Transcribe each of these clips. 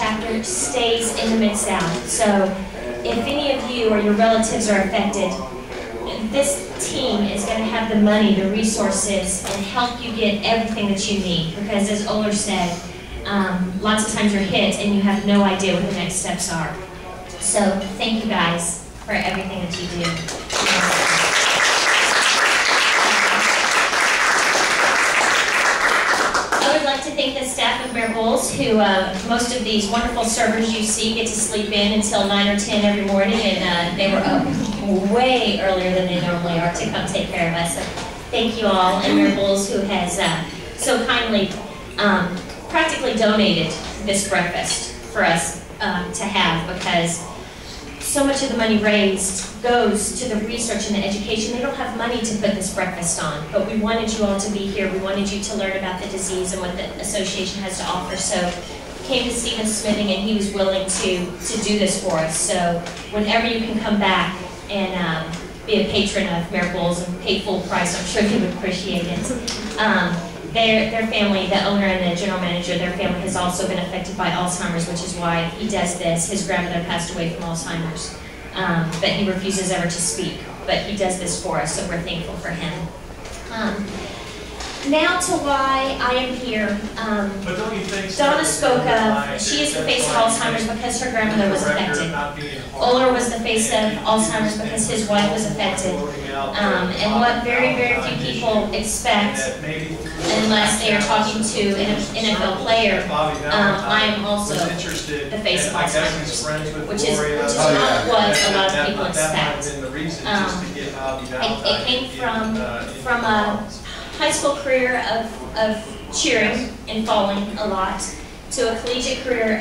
chapter stays in the Mid-South. So if any of you or your relatives are affected, this team is going to have the money, the resources, and help you get everything that you need. Because as Oler said, lots of times you're hit and you have no idea what the next steps are. So thank you guys for everything that you do. I would like to thank the staff of Mayor Bowles, who most of these wonderful servers you see get to sleep in until 9 or 10 every morning, and they were up way earlier than they normally are to come take care of us. So thank you all, and Mayor Bowles, who has so kindly practically donated this breakfast for us to have, because so much of the money raised goes to the research and the education. They don't have money to put this breakfast on, but we wanted you all to be here. We wanted you to learn about the disease and what the association has to offer. So we came to Stephen Smithing, and he was willing to do this for us. So whenever you can come back and be a patron of Mayor Bowles and pay full price, I'm sure they would appreciate it. Their family, the owner and the general manager, their family has also been affected by Alzheimer's, which is why he does this. His grandmother passed away from Alzheimer's, but he refuses ever to speak. But he does this for us, so we're thankful for him. Now to why I am here. Donna spoke of, she is the face of Alzheimer's because her grandmother was affected. Oler was the face of Alzheimer's because his wife was affected. And what very, very few people expect, unless they are talking to an NFL player, I am also the face of Alzheimer's, which is not what a lot of people expect. It came from a high school career of cheering and falling a lot, to a collegiate career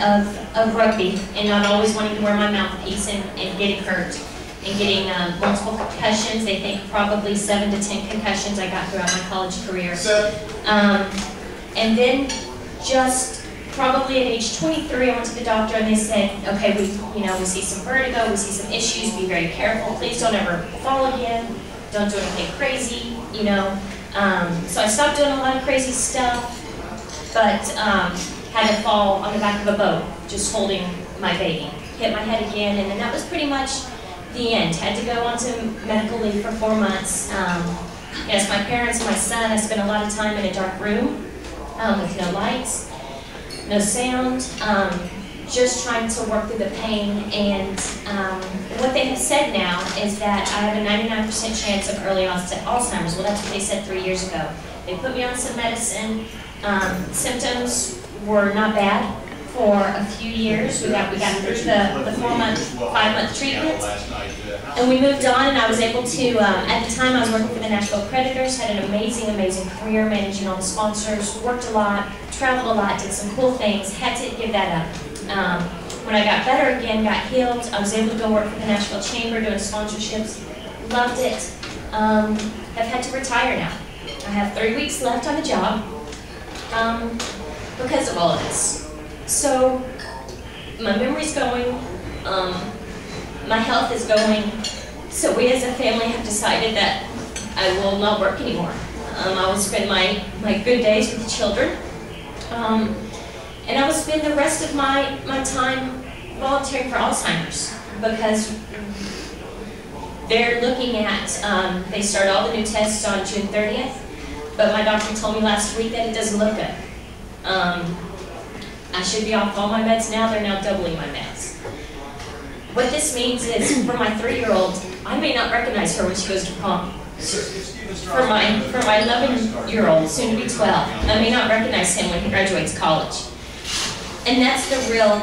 of rugby and not always wanting to wear my mouthpiece and getting hurt and getting multiple concussions. They think probably 7 to 10 concussions I got throughout my college career. And then just probably at age 23, I went to the doctor and they said, okay, we see some vertigo, we see some issues, be very careful, please don't ever fall again, don't do anything crazy, So I stopped doing a lot of crazy stuff, but had to fall on the back of a boat, just holding my baby. Hit my head again, and then that was pretty much the end. Had to go on to medical leave for 4 months. Yes, my parents and my son, I spent a lot of time in a dark room with no lights, no sound, just trying to work through the pain. And what they have said now is that I have a 99% chance of early onset Alzheimer's. Well, that's what they said 3 years ago. They put me on some medicine. Symptoms were not bad for a few years. We got through the 5-month treatment, and we moved on. And I was able to. At the time, I was working for the Nashville Predators. Had an amazing career, managing all the sponsors. Worked a lot, traveled a lot, did some cool things. Had to give that up. When I got better again, got healed, I was able to go work for the Nashville Chamber doing sponsorships. Loved it. I've had to retire now. I have 3 weeks left on the job because of all of this. So my memory's going, my health is going. So we as a family have decided that I will not work anymore. I will spend my good days with the children. And I will spend the rest of my time volunteering for Alzheimer's, because they're looking at, they start all the new tests on June 30th, but my doctor told me last week that it doesn't look good. I should be off all my meds now. They're now doubling my meds. What this means is, for my 3-year-old, I may not recognize her when she goes to prom. For my 11-year-old, soon to be 12, I may not recognize him when he graduates college. And that's the real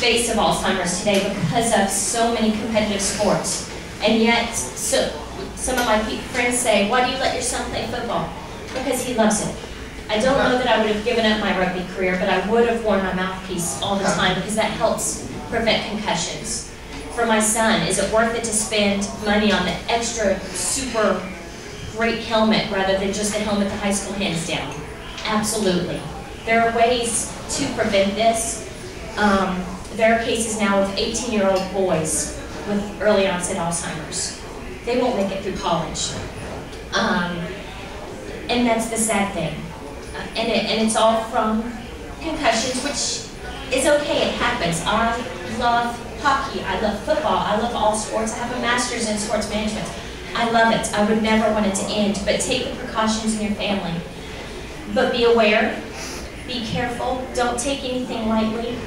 face of Alzheimer's today, because of so many competitive sports. And yet, so some of my friends say, why do you let your son play football? Because he loves it. I don't know that I would have given up my rugby career, but I would have worn my mouthpiece all the time, because that helps prevent concussions. For my son, is it worth it to spend money on the extra super great helmet rather than just the helmet the high school hands down? Absolutely. There are ways to prevent this. There are cases now of 18-year-old boys with early onset Alzheimer's. They won't make it through college. And that's the sad thing. And it's all from concussions, which is okay, it happens. I love hockey, I love football, I love all sports. I have a master's in sports management. I love it. I would never want it to end, but take the precautions in your family. But be aware, be careful, don't take anything lightly.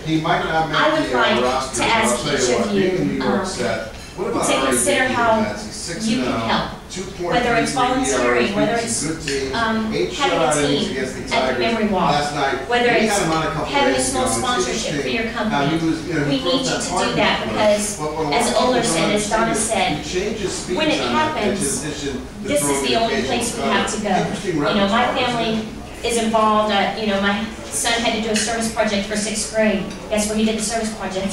He might not make I would the like roster, to ask but I'll tell each you what, of being a you New York set, what about to our consider AD how Nets? He's 6-0, you can help. 2.3 Whether it's volunteering, whether it's good team, 8 having a shutout innings team against the at the Tigers memory walk, last night. whether We it's had him on a couple having a days small ago. It's sponsorship for your interesting company. how he was, you know, We he need broke you that to partner do that for us. because, But what a lot as of people Oler don't said, as Donna understand is said, he changes speeds when it on that happens, pitch in addition to this is throwing the only occasional place we cutter. have to go. Interesting You know, my repertoire, family isn't it? is involved. You know, my son had to do a service project for 6th grade. Guess where he did the service project?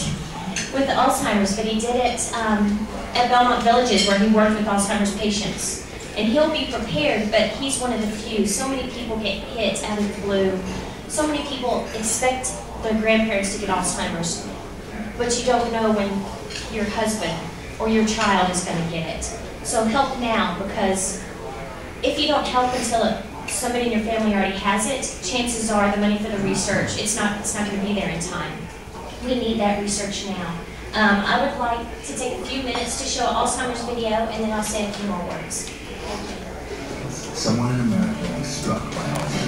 With the Alzheimer's, but he did it at Belmont Villages where he worked with Alzheimer's patients. And he'll be prepared, but he's one of the few. So many people get hit out of the blue. So many people expect their grandparents to get Alzheimer's, but you don't know when your husband or your child is going to get it. So help now, because if you don't help until somebody in your family already has it, chances are the money for the research, it's not going to be there in time. We need that research now. I would like to take a few minutes to show an Alzheimer's video, and then I'll say a few more words. Someone in America was struck by Alzheimer's.